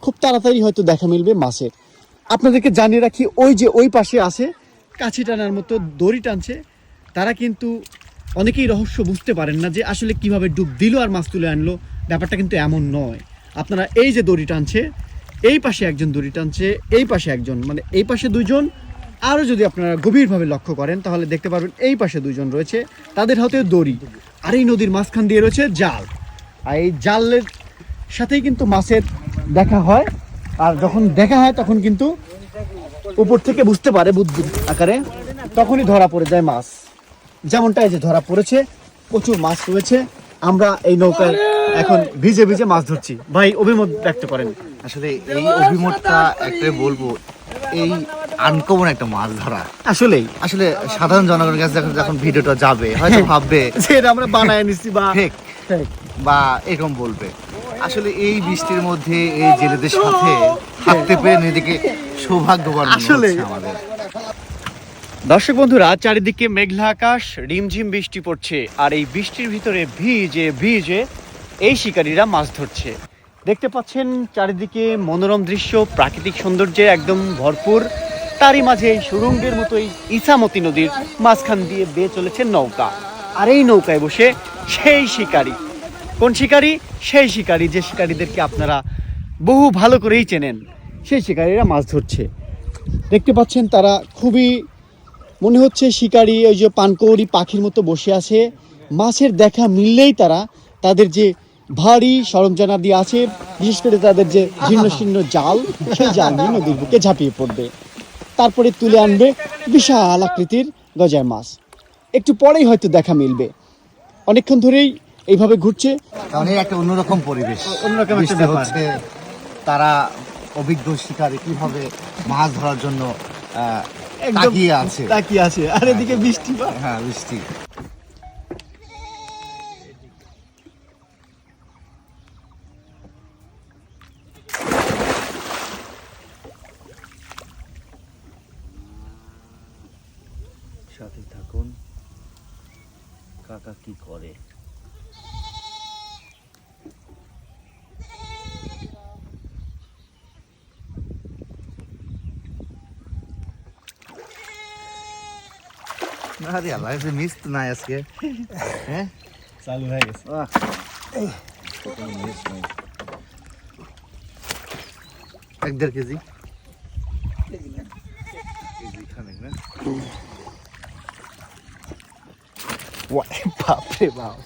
খুব তাড়াতাড়ি হয়তো দেখা মিলবে মাছের। আপনাদেরকে জানিয়ে রাখি, ওই যে ওই পাশে আছে কাছি টানার মতো দড়ি টানছে, তারা কিন্তু অনেকেই রহস্য বুঝতে পারেন না যে আসলে কিভাবে ডুব দিল আর মাছ তুলে আনলো। ব্যাপারটা কিন্তু এমন নয়। আপনারা এই যে দড়ি টানছে, এই পাশে একজন দড়ি টানছে, এই পাশে একজন, মানে এই পাশে দুইজন, আরও যদি আপনারা গভীরভাবে লক্ষ্য করেন তাহলে দেখতে পারবেন এই পাশে দুইজন রয়েছে, তাদের হাতে দড়ি, আর এই নদীর মাঝখান দিয়ে রয়েছে জাল। আর এই জালের সাথেই কিন্তু মাছের দেখা হয়, আর যখন দেখা হয় তখন কিন্তু উপর থেকে বুঝতে পারে বুদ্ধি আকারে, তখনই ধরা পড়ে যায় মাছ। যেমনটা এই যে ধরা পড়েছে, প্রচুর মাছ রয়েছে। আমরা এই নৌকায় এখন ভিজে ভিজে মাছ ধরছি। ভাই, অভিমত ব্যক্ত করেন। আসলে এই অভিমতটা একটাই বলবো, এই আনকমন একটা মাছ ধরা। আসলেই আসলে সাধারণ জনগণের কাছে যখন ভিডিওটা যাবে হয়তো ভাববে যে এটা আমরা বানায় নিচ্ছি বা ফেক বা এরকম বলবে। আসলে এই বৃষ্টির মধ্যে এই জেলেদের সাথে থাকতে পেরে নিজেকে সৌভাগ্যবান আসলে আমাদের। দর্শক বন্ধুরা, চারিদিকে মেঘলা আকাশ, রিমঝিম বৃষ্টি পড়ছে, আর এই বৃষ্টির ভিতরে ভিজে ভিজে এই শিকারীরা মাছ ধরছে। দেখতে পাচ্ছেন চারিদিকে মনোরম দৃশ্য, প্রাকৃতিক সৌন্দর্যে একদম ভরপুর। তারই মাঝে এই সুরঙ্গের মতো এই ইছামতি নদীর মাঝখান দিয়ে বেয়ে চলেছে নৌকা, আর এই নৌকায় বসে সেই শিকারী। কোন শিকারী? সেই শিকারী যে শিকারীদেরকে আপনারা বহু ভালো করেই চেনেন। সেই শিকারীরা মাছ ধরছে। দেখতে পাচ্ছেন তারা খুবই, মনে হচ্ছে শিকারী ওই যে পানকৌড়ি পাখির মতো বসে আছে। মাছের দেখা মিললেই তারা তাদের যে ভারী সরঞ্জামাদি আছে, বিশেষ করে তাদের যে জীর্ণ শীর্ণ জাল, সেই জাল নিয়ে নদীর বুকে ঝাঁপিয়ে পড়বে, তারপরে তুলে আনবে বিশাল আকৃতির গজার মাছ। একটু পরেই হয়তো দেখা মিলবে। অনেকক্ষণ ধরেই এইভাবে ঘুরছে, কারণ এই একটা অন্যরকম পরিবেশ, অন্যরকম একটা বৃষ্টি ব্যাপার। হচ্ছে, তারা অভিজ্ঞ শিকারী কিভাবে মাছ ধরার জন্য একদম তাকিয়ে আছে, আর এদিকে বৃষ্টি। হ্যাঁ, বৃষ্টি। সাথে থাকুন, কাকা কি করে। আরে আল্লাহ, মিস তো নাই আজকে। হ্যাঁ, চালু হয়ে গেছে। মিস নাই। 1-1.5 কেজি খানিক না। বাপরে বাপ।